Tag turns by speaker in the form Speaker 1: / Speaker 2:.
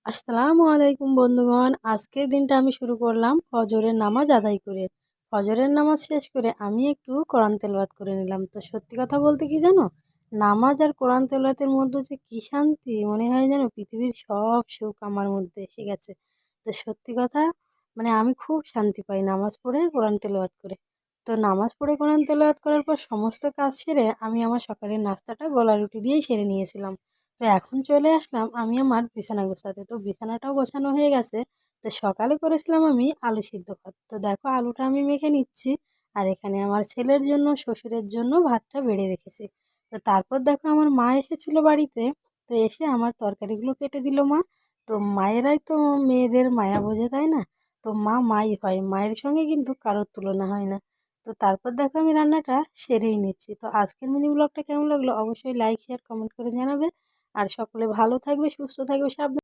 Speaker 1: আসসালামু আলাইকুম বন্ধুগণ। আজকের দিনটা আমি শুরু করলাম ফজরের নামাজ আদায় করে। ফজরের নামাজ শেষ করে আমি একটু কোরআন তেলাওয়াত করে নিলাম। তো সত্যি কথা বলতে কি জানো? নামাজ আর কোরআন তেলাওয়াতের মধ্যে যে কি শান্তি, মনে হয় যেন পৃথিবীর সব সুখ আমার মধ্যে এসে গেছে। তো সত্যি কথা, আমি খুব শান্তি পাই নামাজ পড়ে কোরআন তেলাওয়াত করে। তো নামাজ পড়ে কোরআন তেলাওয়াত করার পর সমস্ত কাজ সেরে আমি আমার সকালের নাস্তাটা গলা রুটি দিয়েই সেরে নিয়েছিলাম। তো এখন চলে আসলাম আমি আমার বিছানা গোছাতে। তো বিছানাটাও গোছানো হয়ে গেছে। তো সকালে করেছিলাম আমি আলু সিদ্ধ ভাত। তো দেখো আলুটা আমি মেখে নিচ্ছি। আর এখানে আমার ছেলের জন্য শ্বশুরের জন্য ভাতটা বেড়ে রেখেছি। তো তারপর দেখো আমার মা এসেছিল বাড়িতে। তো এসে আমার তরকারিগুলো কেটে দিল মা। তো মায়েরাই তো মেয়েদের মায়া বোঝে, তাই না? তো মা মাই হয়, মায়ের সঙ্গে কিন্তু কারোর তুলনা হয় না। তো তারপর দেখো আমি রান্নাটা সেরেই নিচ্ছি। তো আজকের মিনি ব্লগটা কেমন লাগলো অবশ্যই লাইক শেয়ার কমেন্ট করে জানাবে। আর সকলে ভালো থাকবে, সুস্থ থাকবে, সাবধানে